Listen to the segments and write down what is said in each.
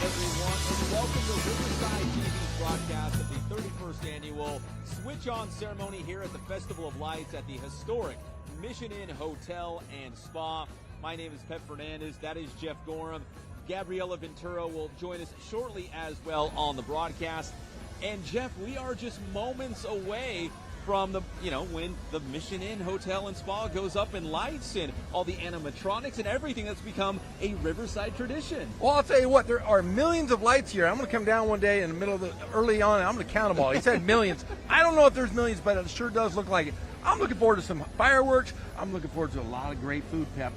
everyone, and welcome to Riverside TV's broadcast of the 31st annual Switch On ceremony here at the Festival of Lights at the historic Mission Inn Hotel and Spa. My name is Pep Fernandez. That is Jeff Gorham. Gabriella Ventura will join us shortly as well on the broadcast. And Jeff, we are just moments away from the, when the Mission Inn Hotel and Spa goes up in lights and all the animatronics and everything that's become a Riverside tradition. Well, I'll tell you what, there are millions of lights here. I'm going to come down one day in the middle of early on, and I'm going to count them all. He said millions. I don't know if there's millions, but it sure does look like it. I'm looking forward to some fireworks. I'm looking forward to a lot of great food, Pep.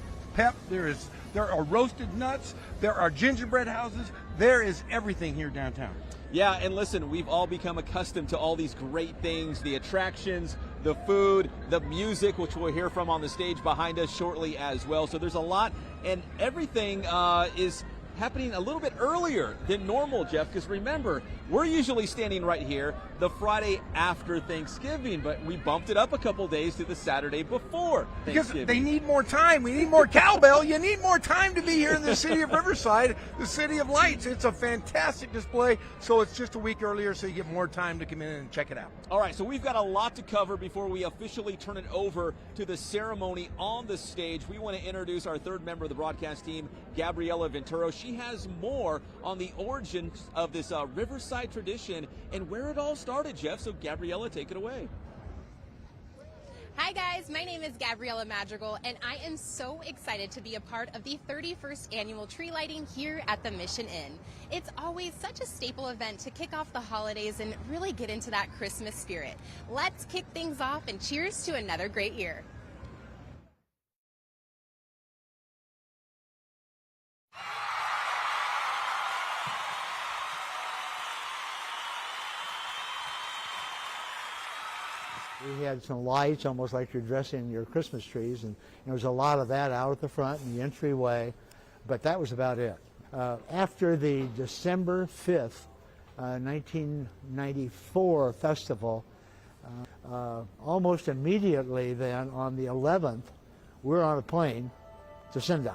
There are roasted nuts. There are gingerbread houses. There is everything here downtown. Yeah, and listen, we've all become accustomed to all these great things, the attractions, the food, the music, which we'll hear from on the stage behind us shortly as well. So there's a lot, and everything is happening a little bit earlier than normal, Jeff, because remember, we're usually standing right here the Friday after Thanksgiving, but we bumped it up a couple days to the Saturday before Thanksgiving. Because they need more time. We need more cowbell. You need more time to be here in the city of Riverside, the city of lights. It's a fantastic display, so it's just a week earlier, so you get more time to come in and check it out. All right, so we've got a lot to cover before we officially turn it over to the ceremony on the stage. We want to introduce our third member of the broadcast team, Gabriella Ventura. She has more on the origins of this Riverside tradition and where it all started, Jeff. So Gabriella, take it away. Hi guys, my name is Gabriella Madrigal, and I am so excited to be a part of the 31st annual tree lighting here at the Mission Inn. It's always such a staple event to kick off the holidays and really get into that Christmas spirit. Let's kick things off and cheers to another great year. We had some lights, almost like you're dressing your Christmas trees, and there was a lot of that out at the front in the entryway, but that was about it. After the December 5th, 1994 festival, almost immediately then, on the 11th, we're on a plane to Sendai.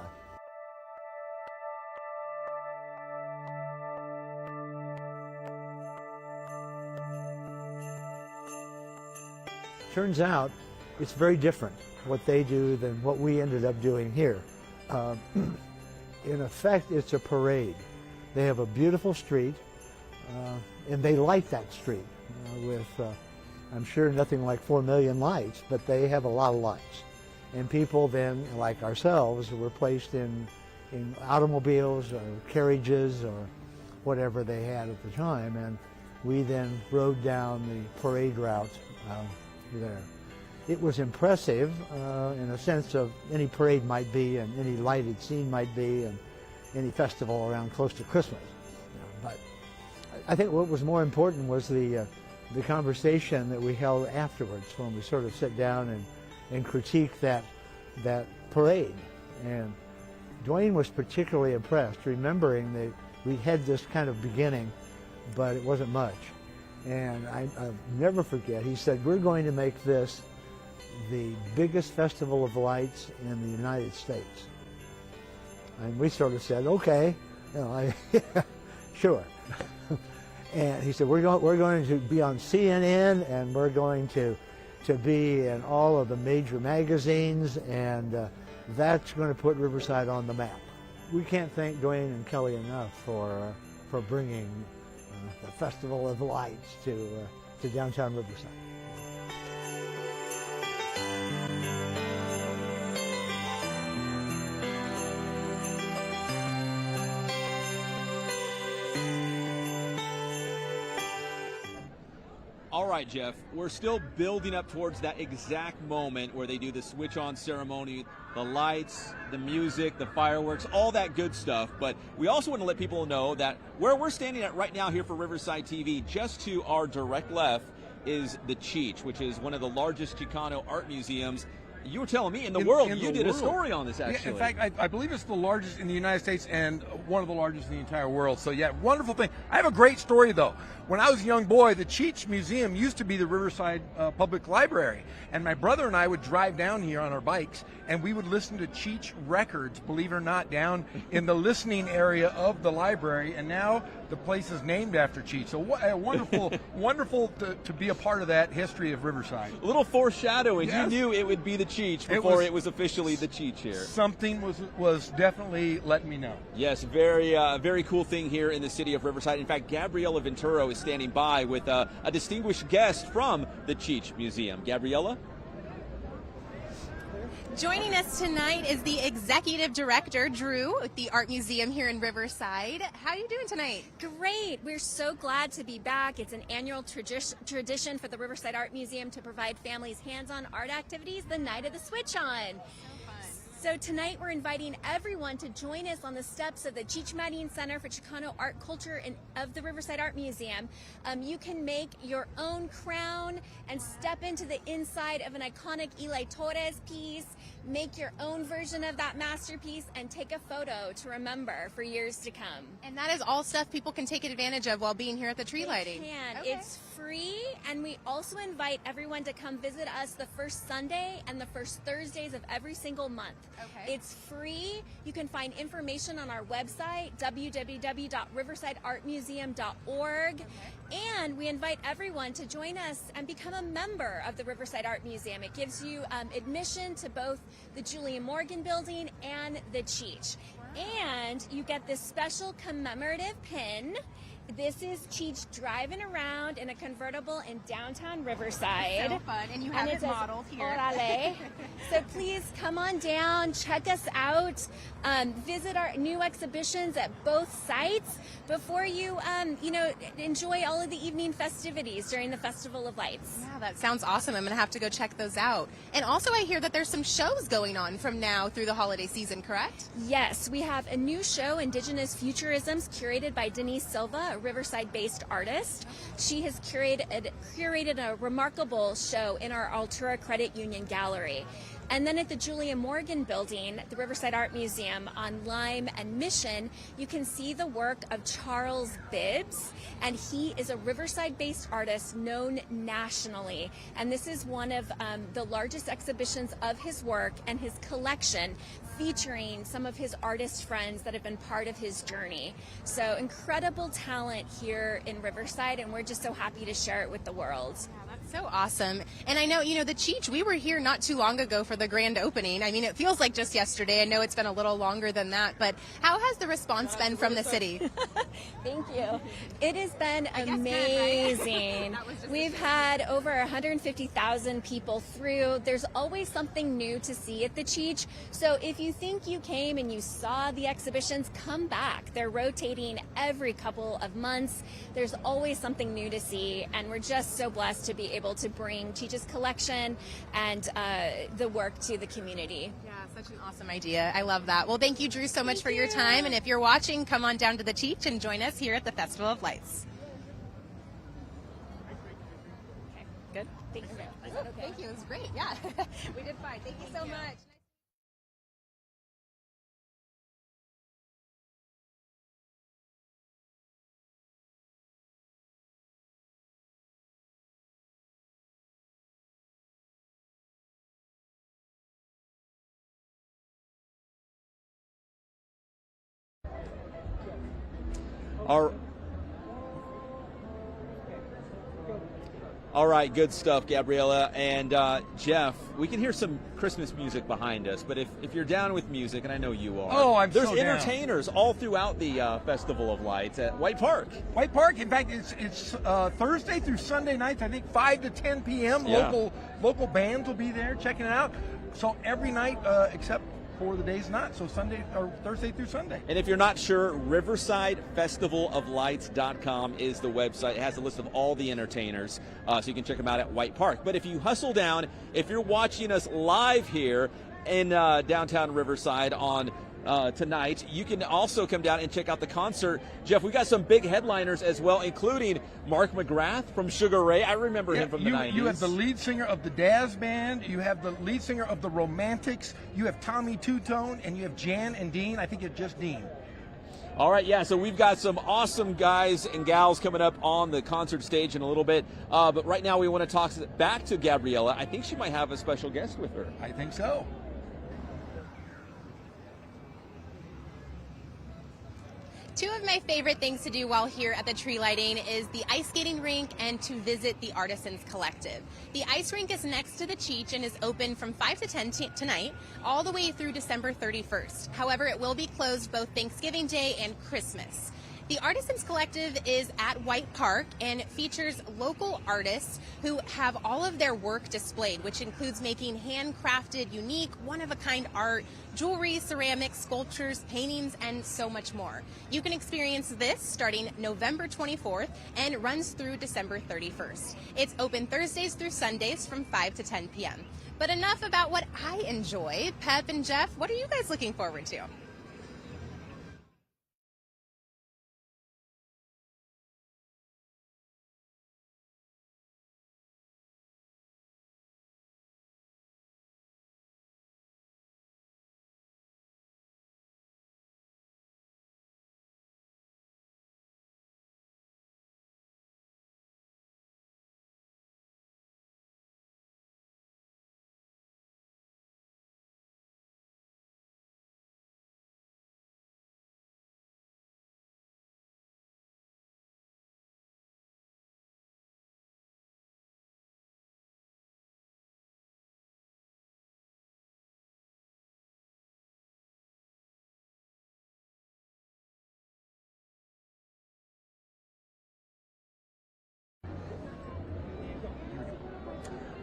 Turns out it's very different what they do than what we ended up doing here. In effect, it's a parade. They have a beautiful street, and they light that street with, I'm sure, nothing like 4 million lights, but they have a lot of lights. And people then, like ourselves, were placed in automobiles or carriages or whatever they had at the time, and we then rode down the parade route there. It was impressive in a sense of any parade might be, and any lighted scene might be, and any festival around close to Christmas. But I think what was more important was the conversation that we held afterwards, when we sort of sit down and critique that parade. And Dwayne was particularly impressed, remembering that we had this kind of beginning, but it wasn't much. And I'll never forget, he said, we're going to make this the biggest festival of lights in the United States. And we sort of said, okay, sure. And he said, we're going to be on CNN, and we're going to be in all of the major magazines, and that's going to put Riverside on the map. We can't thank Dwayne and Kelly enough for bringing the Festival of Lights to downtown Riverside. All right, Jeff, we're still building up towards that exact moment where they do the switch on ceremony, the lights, the music, the fireworks, all that good stuff. But we also want to let people know that where we're standing at right now here for Riverside TV, just to our direct left is the Cheech, which is one of the largest Chicano art museums You were telling me in the world. in You the did a world. story on this, Yeah, actually. in fact, I believe it's the largest in the United States and one of the largest in the entire world. So, yeah, wonderful thing. I have a great story, though. When I was a young boy, the Cheech Museum used to be the Riverside Public Library. And my brother and I would drive down here on our bikes, and we would listen to Cheech records, believe it or not, down in the listening area of the library. And now the place is named after Cheech. So, wonderful, wonderful to be a part of that history of Riverside. A little foreshadowing. Yes. You knew it would be the Cheech before it was officially the Cheech here. Something was definitely letting me know. Yes, very cool thing here in the city of Riverside. In fact, Gabriella Venturo is standing by with a distinguished guest from the Cheech Museum. Gabriella? Joining us tonight is the Executive Director, Drew, with the Art Museum here in Riverside. How are you doing tonight? Great. We're so glad to be back. It's an annual tradition for the Riverside Art Museum to provide families hands-on art activities the night of the Switch On. So tonight we're inviting everyone to join us on the steps of the Cheech Marin Center for Chicano Art Culture of the Riverside Art Museum. You can make your own crown and step into the inside of an iconic Eli Torres piece, make your own version of that masterpiece, and take a photo to remember for years to come. And that is all stuff people can take advantage of while being here at the tree lighting. They can. Okay. It's free, and we also invite everyone to come visit us the first Sunday and the first Thursdays of every single month. Okay. It's free. You can find information on our website, www.riversideartmuseum.org. Okay. And we invite everyone to join us and become a member of the Riverside Art Museum. It gives you admission to both the Julia Morgan Building and the Cheech. And you get this special commemorative pin. This is Cheech driving around in a convertible in downtown Riverside. So fun, and you have it says, modeled here. Orale. So please come on down, check us out, visit our new exhibitions at both sites before you, enjoy all of the evening festivities during the Festival of Lights. Yeah, that sounds awesome. I'm going to have to go check those out. And also I hear that there's some shows going on from now through the holiday season, correct? Yes, we have a new show, Indigenous Futurisms, curated by Denise Silva, a Riverside-based artist. She has curated a remarkable show in our Altura Credit Union Gallery. And then at the Julia Morgan Building, the Riverside Art Museum on Lime and Mission, you can see the work of Charles Bibbs. And he is a Riverside-based artist known nationally. And this is one of the largest exhibitions of his work and his collection, featuring some of his artist friends that have been part of his journey. So incredible talent here in Riverside, and we're just so happy to share it with the world. So awesome. And I know, the Cheech, we were here not too long ago for the grand opening. I mean, it feels like just yesterday. I know it's been a little longer than that, but how has the response been from the city? Thank you. It has been Right? amazing. We've had over 150,000 people through. There's always something new to see at the Cheech. So if you think you came and you saw the exhibitions, come back. They're rotating every couple of months. There's always something new to see, and we're just so blessed to be able to bring Cheech's collection and the work to the community. Yeah, such an awesome idea. I love that. Well, thank you, Drew, so much for your time. And if you're watching, come on down to the Cheech and join us here at the Festival of Lights. Okay, good. Thank you. Thank you. It was great. Yeah, we did fine. Thank you so much. All right, good stuff, Gabriella. And Jeff, we can hear some Christmas music behind us, but if you're down with music, and I know you are, there's so down. entertainers all throughout the Festival of Lights at White Park. White Park, in fact, it's Thursday through Sunday nights, I think 5 to 10 p.m. Yeah. Local bands will be there checking it out. So every night except for the days not, so Sunday or Thursday through Sunday. And if you're not sure, RiversideFestivalOfLights.com is the website. It has a list of all the entertainers, so you can check them out at White Park. But if you hustle down, if you're watching us live here, in downtown Riverside on tonight. You can also come down and check out the concert. Jeff, we got some big headliners as well, including Mark McGrath from Sugar Ray. I remember him from the 90s. You have the lead singer of the Dazz Band. You have the lead singer of the Romantics. You have Tommy Two-Tone, and you have Jan and Dean. I think it's just Dean. All right, yeah, so we've got some awesome guys and gals coming up on the concert stage in a little bit. But right now we want to talk back to Gabriella. I think she might have a special guest with her. I think so. Two of my favorite things to do while here at the tree lighting is the ice skating rink and to visit the Artisans Collective. The ice rink is next to the Cheech and is open from 5 to 10 tonight, all the way through December 31st. However, it will be closed both Thanksgiving Day and Christmas. The Artisans Collective is at White Park and features local artists who have all of their work displayed, which includes making handcrafted, unique, one-of-a-kind art, jewelry, ceramics, sculptures, paintings, and so much more. You can experience this starting November 24th and runs through December 31st. It's open Thursdays through Sundays from 5 to 10 p.m. But enough about what I enjoy. Pep and Jeff, what are you guys looking forward to?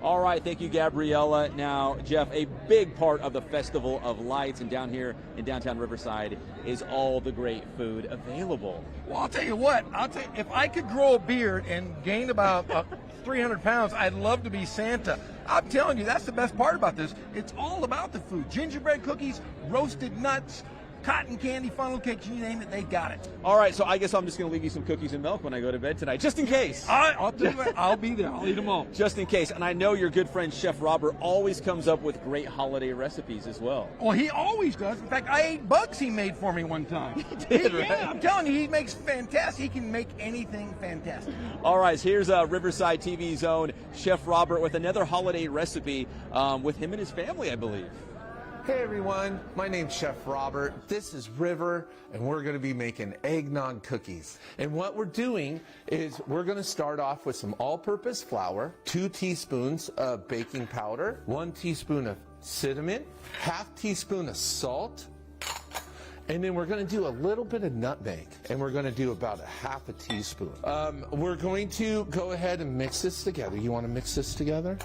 All right, thank you, Gabriella. Now, Jeff, a big part of the Festival of Lights and down here in downtown Riverside is all the great food available. Well, I'll tell you what. If I could grow a beard and gain about 300 pounds, I'd love to be Santa. I'm telling you, that's the best part about this. It's all about the food. Gingerbread cookies, roasted nuts, cotton candy, funnel cakes, you name it, they got it. All right, so I guess I'm just going to leave you some cookies and milk when I go to bed tonight, just in case. I'll do it. I'll be there. I'll eat them all. Just in case. And I know your good friend Chef Robert always comes up with great holiday recipes as well. Well, he always does. In fact, I ate bugs he made for me one time. He did, right? Yeah, I'm telling you, he makes fantastic. He can make anything fantastic. All right, so here's Riverside TV's own Chef Robert with another holiday recipe with him and his family, I believe. Hey everyone, my name's Chef Robert. This is River, and we're going to be making eggnog cookies. And what we're doing is we're going to start off with some all-purpose flour, 2 teaspoons of baking powder, 1 teaspoon of cinnamon, half teaspoon of salt, and then we're going to do a little bit of nutmeg, and we're going to do about half a teaspoon. We're going to go ahead and mix this together. You want to mix this together?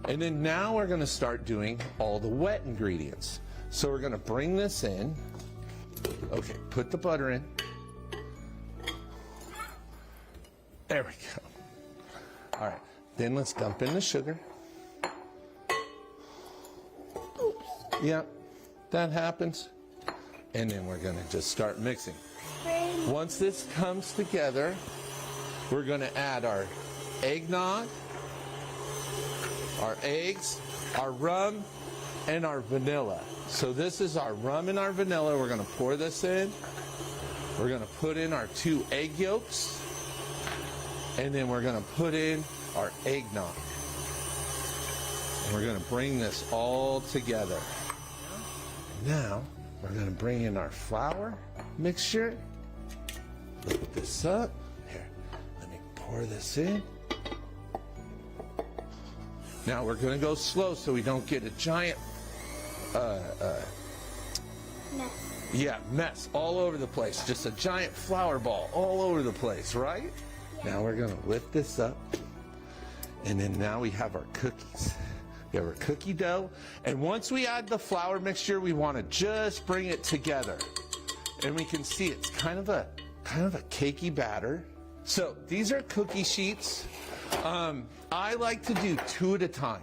And then now we're going to start doing all the wet ingredients. So we're going to bring this in. Okay, put the butter in. There we go. All right, then let's dump in the sugar. Oops. Yeah, that happens. And then we're going to just start mixing. Once this comes together, we're going to add our eggnog, our eggs, our rum, and our vanilla. So this is our rum and our vanilla. We're going to pour this in. We're going to put in our 2 egg yolks. And then we're going to put in our eggnog. And we're going to bring this all together. Now, we're going to bring in our flour mixture. Lift this up. Here, let me pour this in. Now we're going to go slow so we don't get a giant mess all over the place. Just a giant flour ball all over the place, right? Now we're going to lift this up. And then now we have our cookies. We have our cookie dough. And once we add the flour mixture, we want to just bring it together. And we can see it's kind of a cakey batter. So these are cookie sheets. I like to do 2 at a time.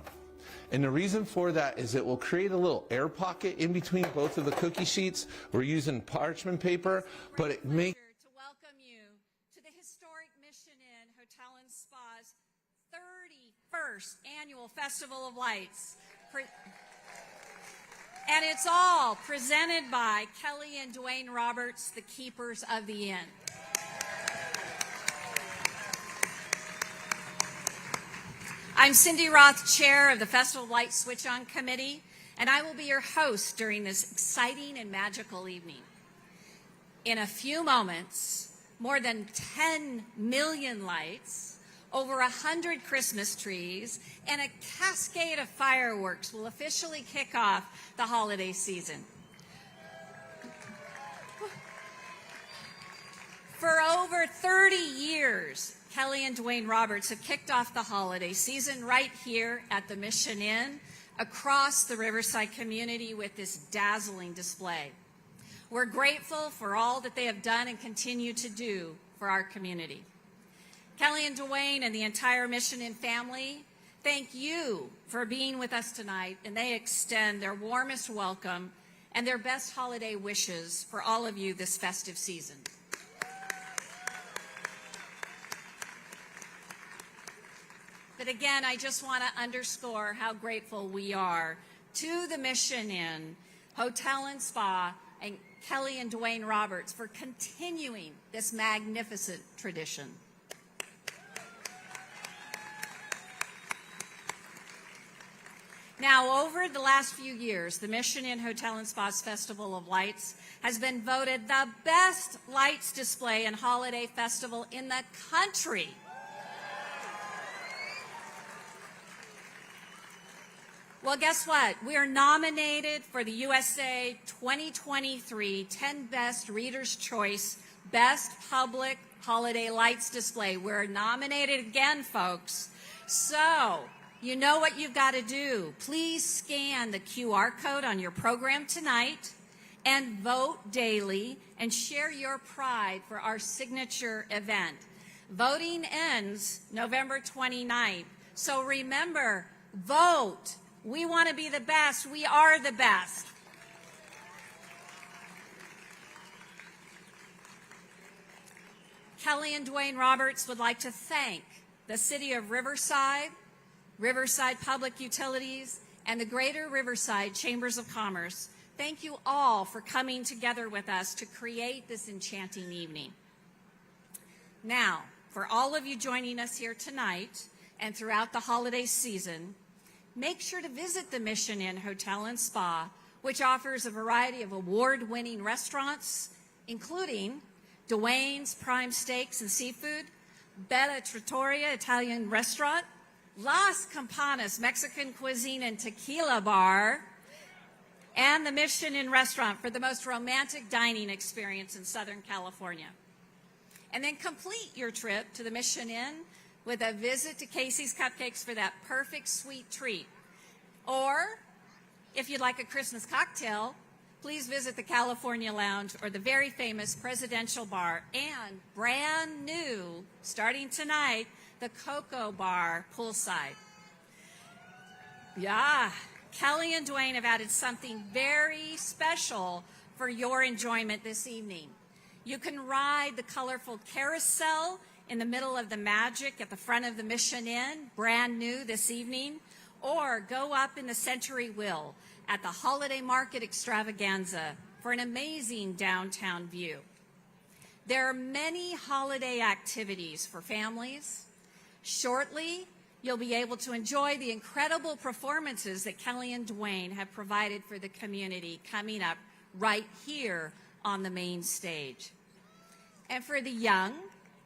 And the reason for that is it will create a little air pocket in between both of the cookie sheets. We're using parchment paper, but it makes to welcome you to the historic Mission Inn Hotel and Spa's 31st Annual Festival of Lights. And it's all presented by Kelly and Dwayne Roberts, the keepers of the inn. I'm Cindy Roth, chair of the Festival of Lights Switch On Committee, and I will be your host during this exciting and magical evening. In a few moments, more than 10 million lights, over 100 Christmas trees, and a cascade of fireworks will officially kick off the holiday season. For over 30 years, Kelly and Dwayne Roberts have kicked off the holiday season right here at the Mission Inn across the Riverside community with this dazzling display. We're grateful for all that they have done and continue to do for our community. Kelly and Dwayne and the entire Mission Inn family, thank you for being with us tonight, and they extend their warmest welcome and their best holiday wishes for all of you this festive season. But again, I just want to underscore how grateful we are to the Mission Inn Hotel and Spa and Kelly and Dwayne Roberts for continuing this magnificent tradition. Now, over the last few years, the Mission Inn Hotel and Spa's Festival of Lights has been voted the best lights display and holiday festival in the country. Well, guess what? We are nominated for the USA 2023 10 Best Reader's Choice Best Public Holiday Lights Display. We're nominated again, folks. So, you know what you've got to do. Please scan the QR code on your program tonight and vote daily and share your pride for our signature event. Voting ends November 29th. So remember, vote. We want to be the best. We are the best. Kelly and Dwayne Roberts would like to thank the City of Riverside, Riverside Public Utilities, and the Greater Riverside Chambers of Commerce. Thank you all for coming together with us to create this enchanting evening. Now, for all of you joining us here tonight and throughout the holiday season, make sure to visit the Mission Inn Hotel and Spa, which offers a variety of award-winning restaurants, including Dwayne's Prime Steaks and Seafood, Bella Trattoria Italian Restaurant, Las Campanas Mexican Cuisine and Tequila Bar, and the Mission Inn Restaurant for the most romantic dining experience in Southern California. And then complete your trip to the Mission Inn with a visit to Casey's Cupcakes for that perfect sweet treat. Or, if you'd like a Christmas cocktail, please visit the California Lounge or the very famous Presidential Bar, and brand new, starting tonight, the Cocoa Bar poolside. Yeah, Kelly and Dwayne have added something very special for your enjoyment this evening. You can ride the colorful carousel in the middle of the Magic at the front of the Mission Inn, brand new this evening, or go up in the Century Wheel at the Holiday Market Extravaganza for an amazing downtown view. There are many holiday activities for families. Shortly, you'll be able to enjoy the incredible performances that Kelly and Dwayne have provided for the community coming up right here on the main stage. And for the young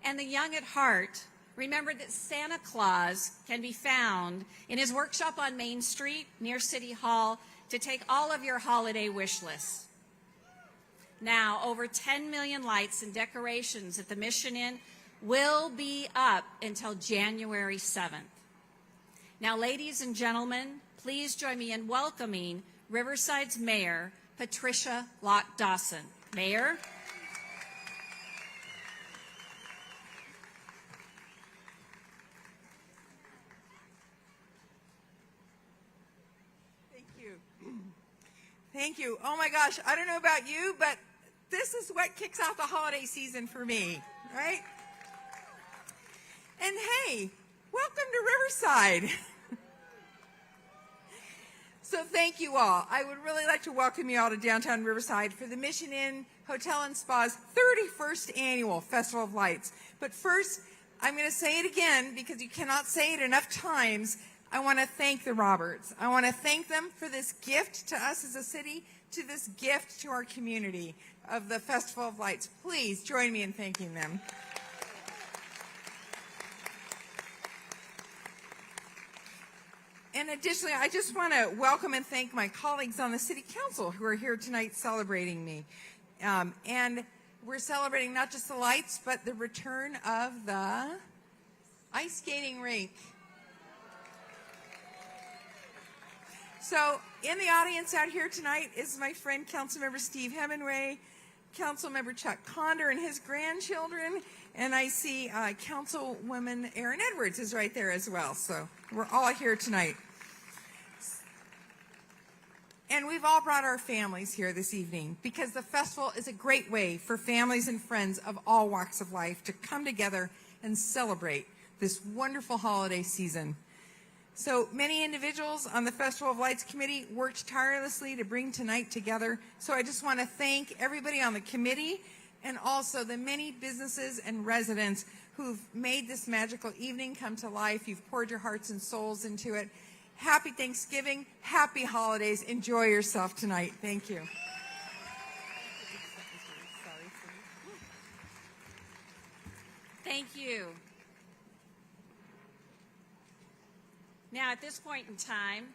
and the young at heart, remember that Santa Claus can be found in his workshop on Main Street near City Hall to take all of your holiday wish lists. Now, over 10 million lights and decorations at the Mission Inn will be up until January 7th. Now, ladies and gentlemen, please join me in welcoming Riverside's Mayor, Patricia Locke Dawson. Mayor. Thank you. Oh my gosh, I don't know about you, but this is what kicks off the holiday season for me, right? And hey, welcome to Riverside. So thank you all. I would really like to welcome you all to downtown Riverside for the Mission Inn Hotel and Spa's 31st Annual Festival of Lights. But first, I'm going to say it again because you cannot say it enough times. I want to thank the Roberts. I want to thank them for this gift to us as a city, to this gift to our community of the Festival of Lights. Please join me in thanking them. And additionally, I just want to welcome and thank my colleagues on the City Council who are here tonight celebrating me. And we're celebrating not just the lights, but the return of the ice skating rink. So in the audience out here tonight is my friend Councilmember Steve Hemingway, Councilmember Chuck Conder and his grandchildren, and I see Councilwoman Erin Edwards is right there as well. So we're all here tonight. And we've all brought our families here this evening because the festival is a great way for families and friends of all walks of life to come together and celebrate this wonderful holiday season. So many individuals on the Festival of Lights Committee worked tirelessly to bring tonight together. So I just want to thank everybody on the committee and also the many businesses and residents who've made this magical evening come to life. You've poured your hearts and souls into it. Happy Thanksgiving, happy holidays. Enjoy yourself tonight. Thank you. Thank you. Now, at this point in time,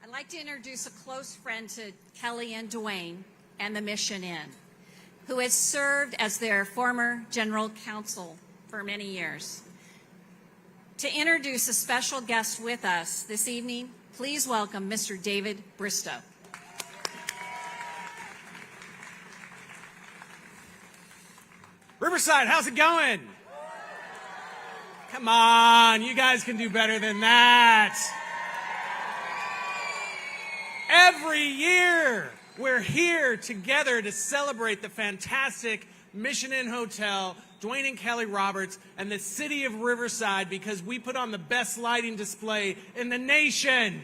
I'd like to introduce a close friend to Kelly and Dwayne and the Mission Inn, who has served as their former general counsel for many years. To introduce a special guest with us this evening, please welcome Mr. David Bristow. Riverside, how's it going? Come on, you guys can do better than that. Every year, we're here together to celebrate the fantastic Mission Inn Hotel, Dwayne and Kelly Roberts, and the city of Riverside because we put on the best lighting display in the nation.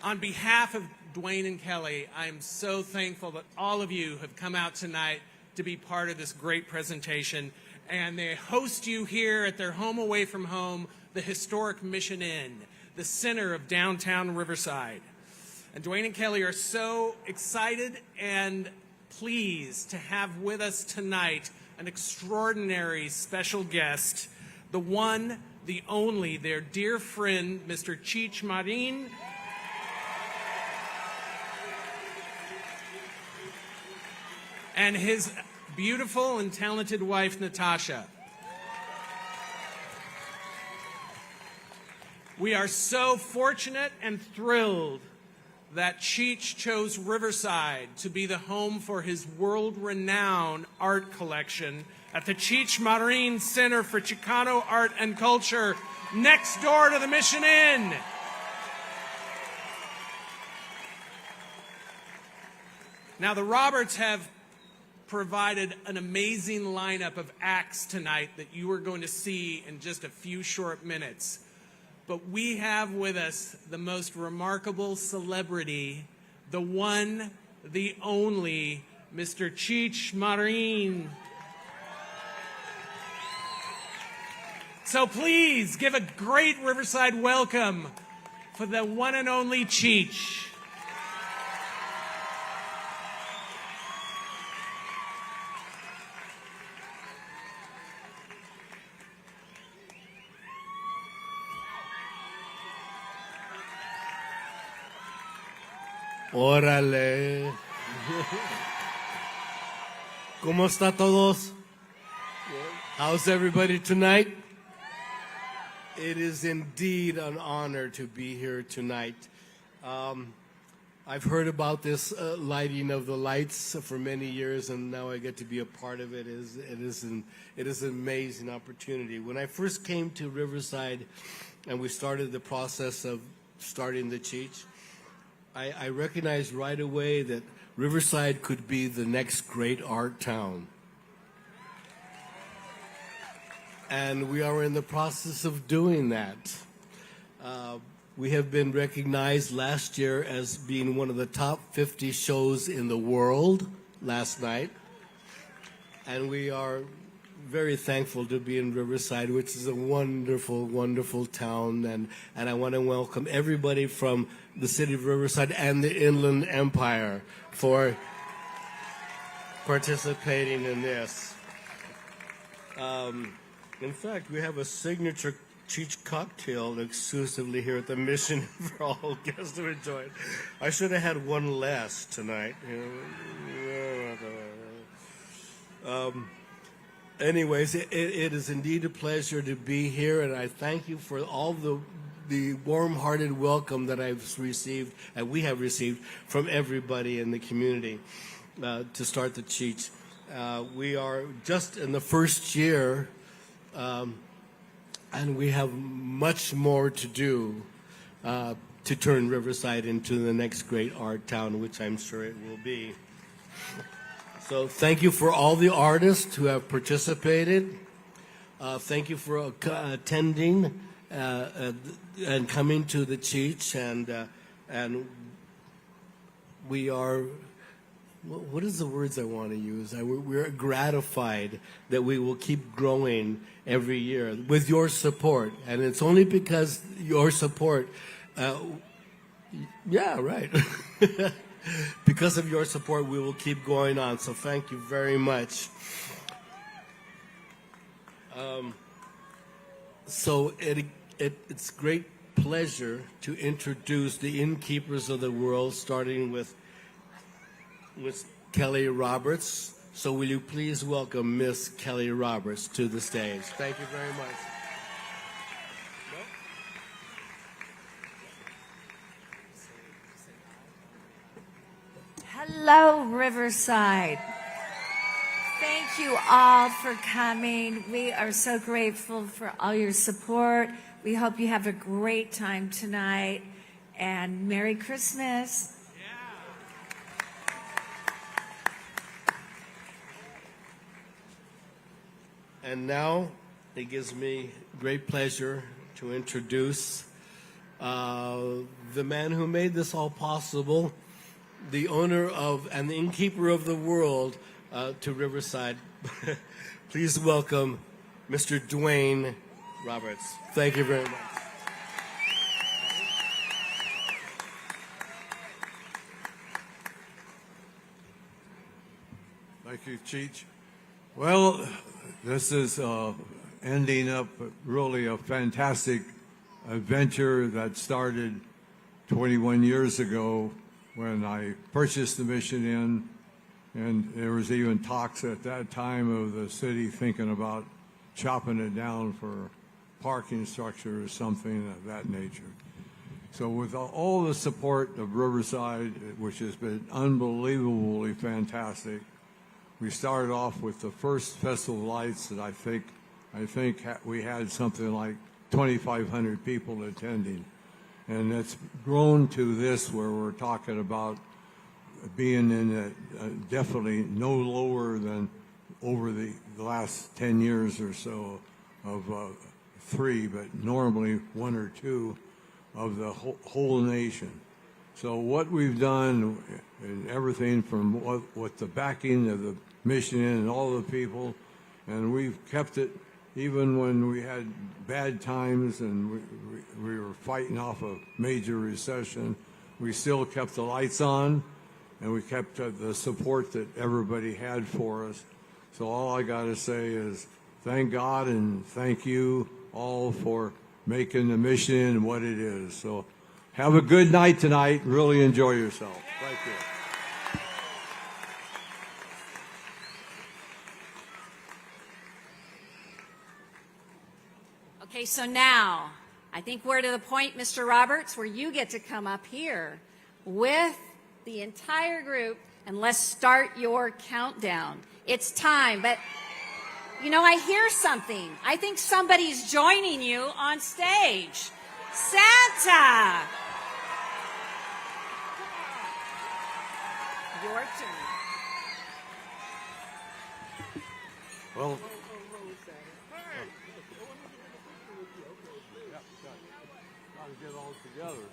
On behalf of Dwayne and Kelly, I am so thankful that all of you have come out tonight to be part of this great presentation. And they host you here at their home away from home, the historic Mission Inn, the center of downtown Riverside. And Dwayne and Kelly are so excited and pleased to have with us tonight an extraordinary special guest, the one, the only, their dear friend, Mr. Cheech Marin. And his beautiful and talented wife, Natasha. We are so fortunate and thrilled that Cheech chose Riverside to be the home for his world-renowned art collection at the Cheech Marin Center for Chicano Art and Culture, next door to the Mission Inn. Now, the Roberts have provided an amazing lineup of acts tonight that you are going to see in just a few short minutes. But we have with us the most remarkable celebrity, the one, the only, Mr. Cheech Marin. So please give a great Riverside welcome for the one and only Cheech. Órale. ¿Cómo está todos? How's everybody tonight? It is indeed an honor to be here tonight. I've heard about this lighting of the lights for many years, and now I get to be a part of it. It is an amazing opportunity. When I first came to Riverside and we started the process of starting the Cheech, I recognized right away that Riverside could be the next great art town. And we are in the process of doing that. We have been recognized last year as being one of the top 50 shows in the world last night. And we are very thankful to be in Riverside, which is a wonderful, wonderful town. And I want to welcome everybody from the city of Riverside and the Inland Empire for participating in this. In fact, we have a signature Cheech cocktail exclusively here at the Mission for all guests to enjoy. I should have had one less tonight. Anyways, it is indeed a pleasure to be here, and I thank you for all the warm-hearted welcome that I've received, and we have received from everybody in the community to start the Cheech. We are just in the first year, and we have much more to do to turn Riverside into the next great art town, which I'm sure it will be. So thank you for all the artists who have participated. Thank you for attending and coming to the Cheech, and we are, what is the words I want to use? We're gratified that we will keep growing every year with your support, and it's only because your support, yeah, right. Because of your support, we will keep going on. So thank you very much. So it's great pleasure to introduce the innkeepers of the world, starting with Kelly Roberts. So will you please welcome Miss Kelly Roberts to the stage? Thank you very much. Hello, Riverside. Thank you all for coming. We are so grateful for all your support. We hope you have a great time tonight, and Merry Christmas. And now it gives me great pleasure to introduce the man who made this all possible, the owner of and the innkeeper of the world to Riverside. Please welcome Mr. Dwayne Roberts. Thank you very much. Thank you, Cheech. Well, this is ending up really a fantastic adventure that started 21 years ago when I purchased the Mission Inn, and there was even talks at that time of the city thinking about chopping it down for parking structure or something of that nature. So with all the support of Riverside, which has been unbelievably fantastic, we started off with the first Festival of Lights that I think we had something like 2,500 people attending. And it's grown to this where we're talking about being in definitely no lower than over the last 10 years or so of 3, but normally 1 or 2 of the whole nation. So what we've done, and everything from what the backing of the Mission Inn and all the people, and we've kept it even when we had bad times and we were fighting off a major recession. We still kept the lights on, and we kept the support that everybody had for us. So all I got to say is thank God and thank you all for making the Mission Inn what it is. So have a good night tonight. Really enjoy yourself. Thank you. Okay, so now I think we're to the point, Mr. Roberts, where you get to come up here with the entire group and let's start your countdown. It's time, but You know, I hear something. I think somebody's joining you on stage. Santa! Your turn. Well, gotta get all together.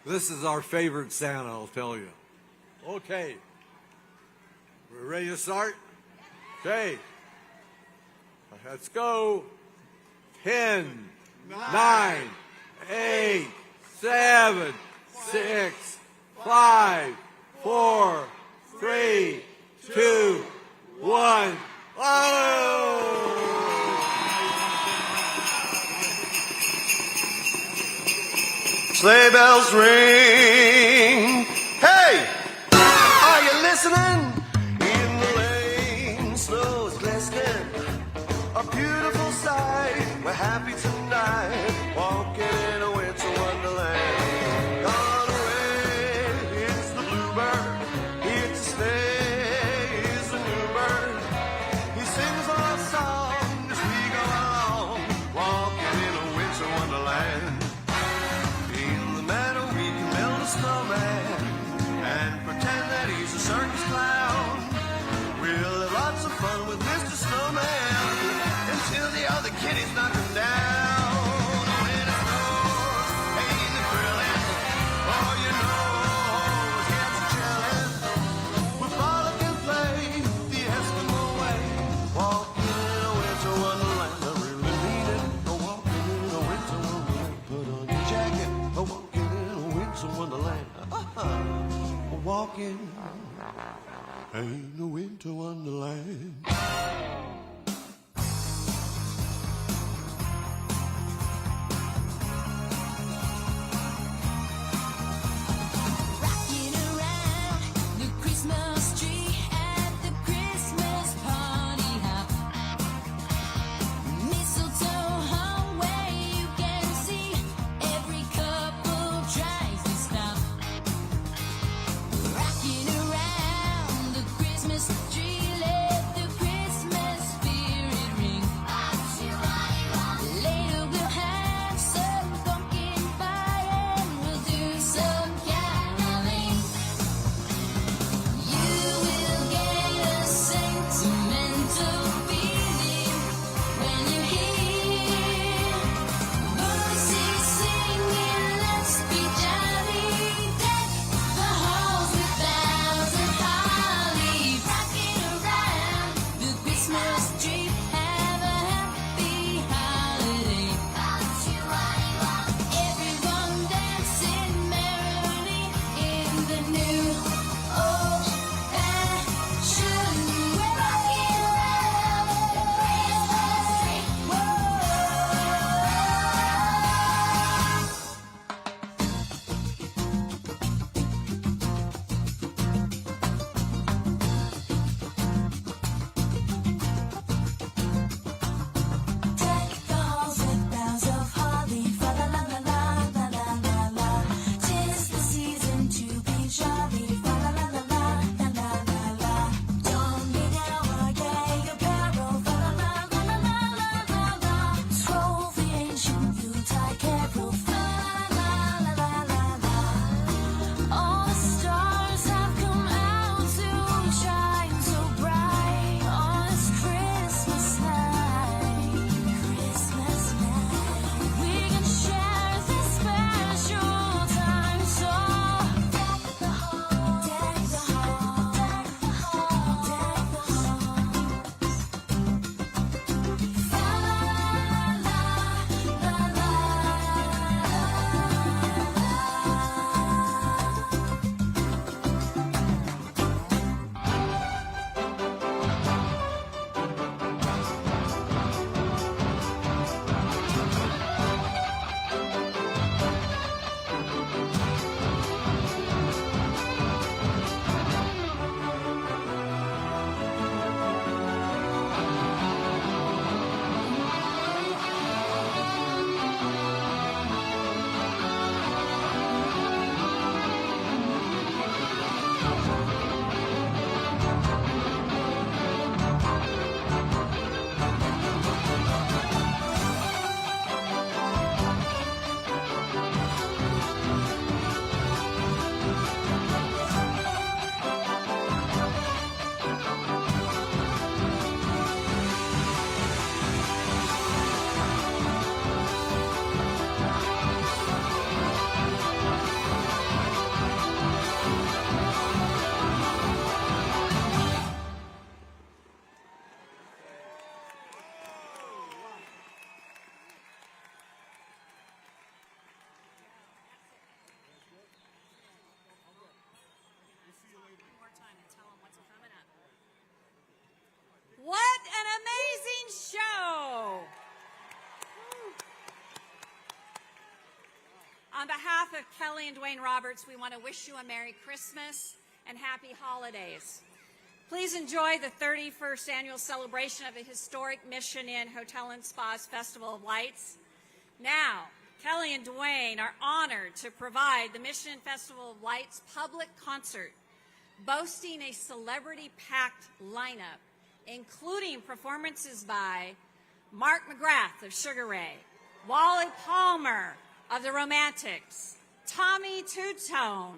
This is our favorite Santa, I'll tell you. Okay. We're ready to start? Okay. Let's go. 10, 9, 8, 7, 6, 5, 4, 3, 2, 1. Oh! Sleigh bells ring. Hey, are you listening? In the lane, snow is glistening. A beautiful sight. We're happy tonight, walking in a winter wonderland. Gone away is the bluebird. Here to stay is the new bird. He sings our song as we go along, walking in a winter wonderland. Snowman and pretend that he's a circus clown. We'll have lots of fun with Mr. Snowman until the other kitties knock him down. When it snows, ain't it thrilling? Oh, you know, his cats are chilling. We'll frolic and play the Eskimo way, walking in a winter wonderland. I really mean it. Walking in a winter wonderland. Put on your jacket. Walking in a winter wonderland. Walking in a winter wonderland. Rocking around the Christmas tree at the Christmas party hop. Mistletoe hung where you can see every couple tries to stop. Rocking around the Christmas tree, let the Christmas On behalf of Kelly and Dwayne Roberts, we want to wish you a Merry Christmas and Happy Holidays. Please enjoy the 31st annual celebration of the historic Mission Inn Hotel and Spa's Festival of Lights. Now, Kelly and Dwayne are honored to provide the Mission Inn Festival of Lights public concert, boasting a celebrity-packed lineup, including performances by Mark McGrath of Sugar Ray, Wally Palmer of the Romantics, Tommy Tutone,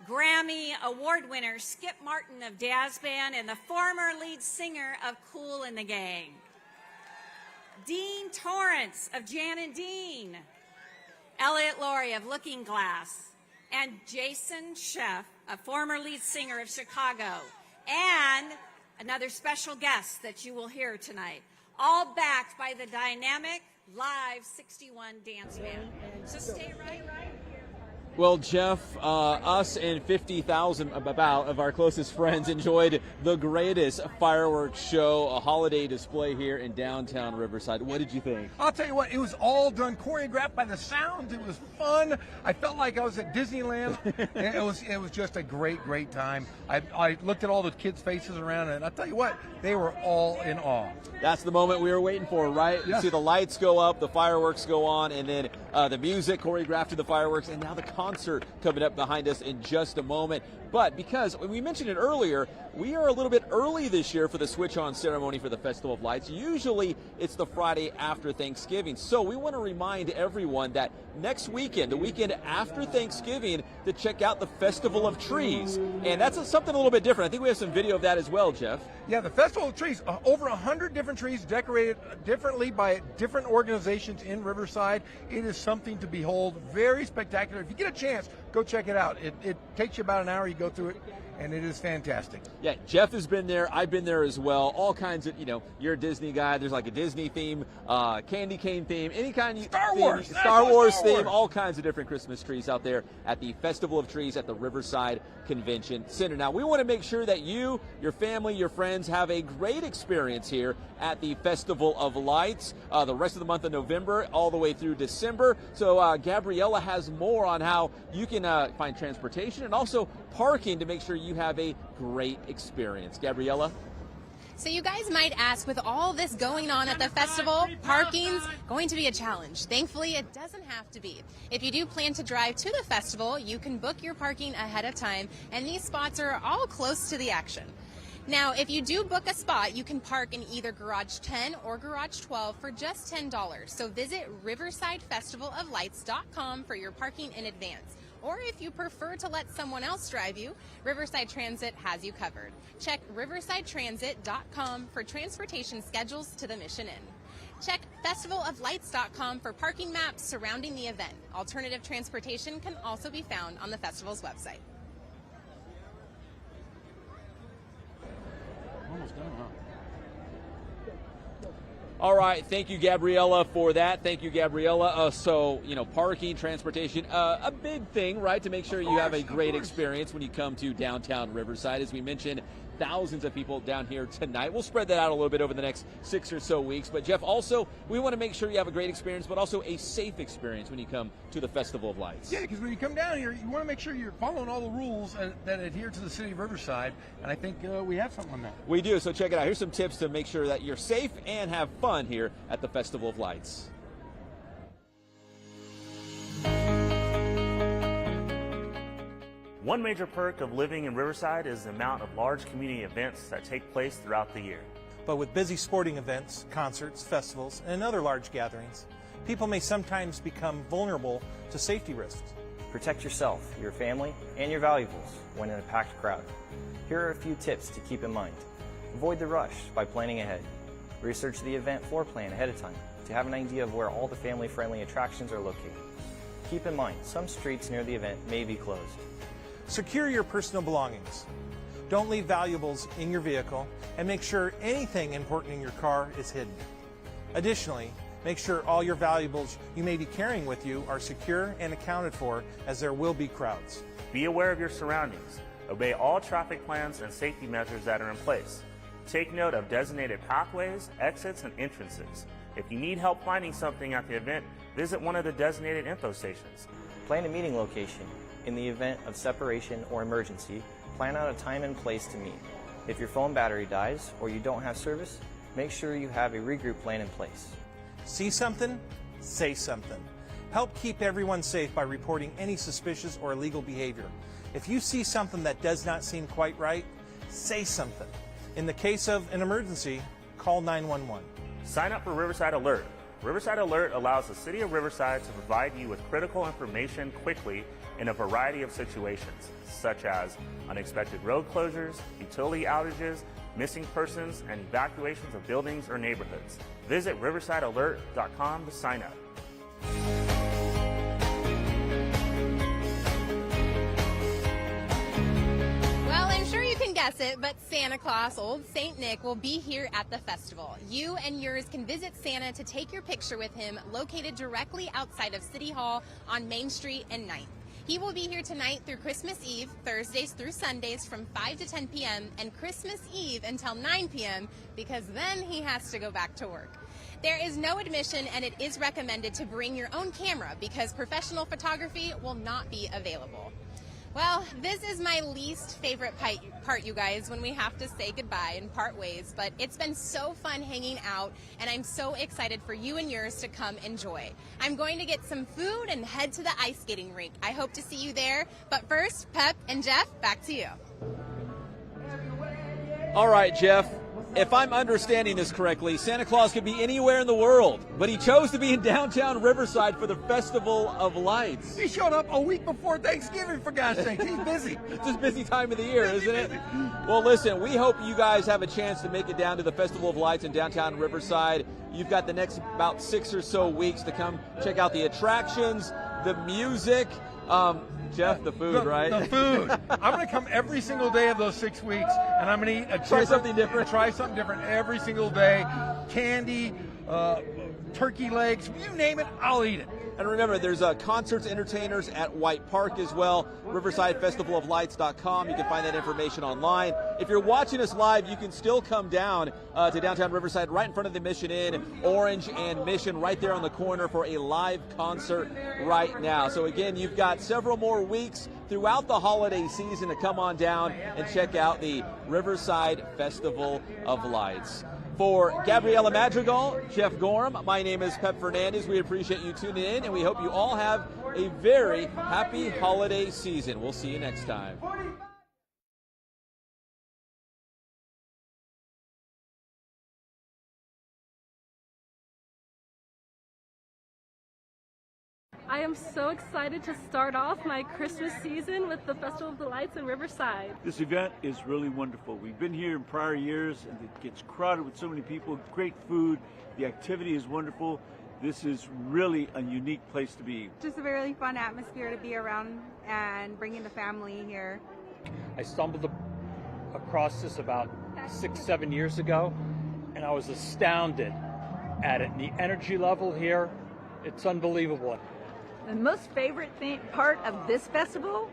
Grammy Award winner Skip Martin of Dazz Band, and the former lead singer of Kool and the Gang, Dean Torrance of Jan and Dean, Elliot Laurie of Looking Glass, and Jason Sheff, a former lead singer of Chicago, and another special guest that you will hear tonight, all backed by the dynamic Live 61 Dance Band. So stay right here. Well, Jeff, us and 50,000 about of our closest friends enjoyed the greatest fireworks show, a holiday display here in downtown Riverside. What did you think? I'll tell you what, it was all done choreographed by the sounds. It was fun. I felt like I was at Disneyland. It was just a great time. I looked at all the kids' faces around, and I'll tell you what, they were all in awe. That's the moment we were waiting for, right? Yes. You see the lights go up, the fireworks go on, and then the music choreographed to the fireworks, and now the concert coming up behind us in just a moment. But because we mentioned it earlier, we are a little bit early this year for the switch-on ceremony for the Festival of Lights. Usually it's the Friday after Thanksgiving. So we want to remind everyone that next weekend, the weekend after Thanksgiving, to check out the Festival of Trees. And that's something a little bit different. I think we have some video of that as well, Jeff. Yeah, the Festival of Trees, over 100 different trees decorated differently by different organizations in Riverside. It is something to behold, very spectacular. If you get a chance, go check it out. It takes you about an hour, you go through it, and it is fantastic. Yeah, Jeff has been there. I've been there as well. All kinds of, you're a Disney guy. There's like a Disney theme, candy cane theme, any kind of Star theme, Wars. Star Wars theme, all kinds of different Christmas trees out there at the Festival of Trees at the Riverside Convention Center. Now, we want to make sure that you, your family, your friends have a great experience here at the Festival of Lights the rest of the month of November all the way through December. So Gabriella has more on how you can find transportation and also parking to make sure you have a great experience. Gabriella? So you guys might ask, with all this going on at the festival, parking's going to be a challenge. Thankfully, it doesn't have to be. If you do plan to drive to the festival, you can book your parking ahead of time, and these spots are all close to the action. Now, if you do book a spot, you can park in either Garage 10 or Garage 12 for just $10. So visit riversidefestivaloflights.com for your parking in advance. Or if you prefer to let someone else drive you, Riverside Transit has you covered. Check riversidetransit.com for transportation schedules to the Mission Inn. Check festivaloflights.com for parking maps surrounding the event. Alternative transportation can also be found on the festival's website. Almost done, huh? All right, thank you, Gabriella, for that. Thank you, Gabriella. So, parking, transportation, a big thing, right, to make sure you have a great experience when you come to downtown Riverside. As we mentioned, thousands of people down here tonight. We'll spread that out a little bit over the next 6 or so weeks. But, Jeff, also, we want to make sure you have a great experience, but also a safe experience when you come to the Festival of Lights. Yeah, because when you come down here, you want to make sure you're following all the rules that adhere to the city of Riverside, and I think we have something on that. We do, so check it out. Here's some tips to make sure that you're safe and have fun here at the Festival of Lights. One major perk of living in Riverside is the amount of large community events that take place throughout the year. But with busy sporting events, concerts, festivals, and other large gatherings, people may sometimes become vulnerable to safety risks. Protect yourself, your family, and your valuables when in a packed crowd. Here are a few tips to keep in mind. Avoid the rush by planning ahead. Research the event floor plan ahead of time to have an idea of where all the family-friendly attractions are located. Keep in mind, some streets near the event may be closed. Secure your personal belongings. Don't leave valuables in your vehicle, and make sure anything important in your car is hidden. Additionally, make sure all your valuables you may be carrying with you are secure and accounted for, as there will be crowds. Be aware of your surroundings. Obey all traffic plans and safety measures that are in place. Take note of designated pathways, exits, and entrances. If you need help finding something at the event, visit one of the designated info stations. Plan a meeting location. In the event of separation or emergency, plan out a time and place to meet. If your phone battery dies or you don't have service, make sure you have a regroup plan in place. See something? Say something. Help keep everyone safe by reporting any suspicious or illegal behavior. If you see something that does not seem quite right, say something. In the case of an emergency, call 911. Sign up for Riverside Alert. Riverside Alert allows the City of Riverside to provide you with critical information quickly in a variety of situations, such as unexpected road closures, utility outages, missing persons, and evacuations of buildings or neighborhoods. Visit riversidealert.com to sign up. Well, I'm sure you can guess it, but Santa Claus, Old St. Nick, will be here at the festival. You and yours can visit Santa to take your picture with him, located directly outside of City Hall on Main Street and 9th. He will be here tonight through Christmas Eve, Thursdays through Sundays from 5 to 10 p.m., and Christmas Eve until 9 p.m., because then he has to go back to work. There is no admission, and it is recommended to bring your own camera because professional photography will not be available. Well, this is my least favorite part, you guys, when we have to say goodbye and part ways, but it's been so fun hanging out, and I'm so excited for you and yours to come enjoy. I'm going to get some food and head to the ice skating rink. I hope to see you there, but first, Pep and Jeff, back to you. All right, Jeff. If I'm understanding this correctly, Santa Claus could be anywhere in the world, but he chose to be in downtown Riverside for the Festival of Lights. He showed up a week before Thanksgiving, for God's sake. He's busy. It's a busy time of the year, isn't it? Well, listen, we hope you guys have a chance to make it down to the Festival of Lights in downtown Riverside. You've got the next about 6 or so weeks to come check out the attractions, the music. Jeff, the food, right? The food. I'm going to come every single day of those 6 weeks, and I'm going to eat Try something different every single day. Candy, turkey legs, you name it, I'll eat it. And remember, there's concerts, entertainers at White Park as well. RiversideFestivalOfLights.com. You can find that information online. If you're watching us live, you can still come down to downtown Riverside, right in front of the Mission Inn, Orange and Mission, right there on the corner for a live concert right now. So again, you've got several more weeks throughout the holiday season to come on down and check out the Riverside Festival of Lights. For Gabriela Madrigal, Jeff Gorham, my name is Pep Fernandez. We appreciate you tuning in, and we hope you all have a very happy holiday season. We'll see you next time. I am so excited to start off my Christmas season with the Festival of the Lights in Riverside. This event is really wonderful. We've been here in prior years and it gets crowded with so many people, great food, the activity is wonderful. This is really a unique place to be. Just a really fun atmosphere to be around and bringing the family here. I stumbled across this about 6-7 years ago and I was astounded at it. And the energy level here, it's unbelievable. The most favorite part of this festival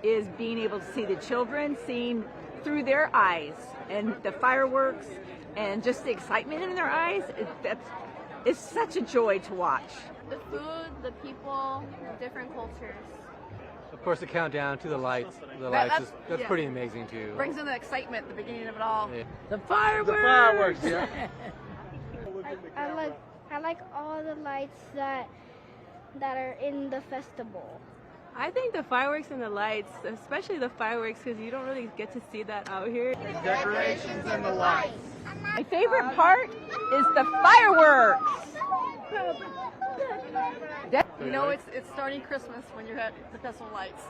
is being able to see the children, seeing through their eyes, and the fireworks, and just the excitement in their eyes. It's such a joy to watch. The food, the people, different cultures. Of course, the countdown to the lights. That's pretty amazing too. Brings in the excitement at the beginning of it all. Yeah. The fireworks. The fireworks, yeah. I like all the lights that are in the festival. I think the fireworks and the lights, especially the fireworks, because you don't really get to see that out here. The decorations and the lights. My favorite part is the fireworks. You know, it's starting Christmas when you're at the Festival of Lights.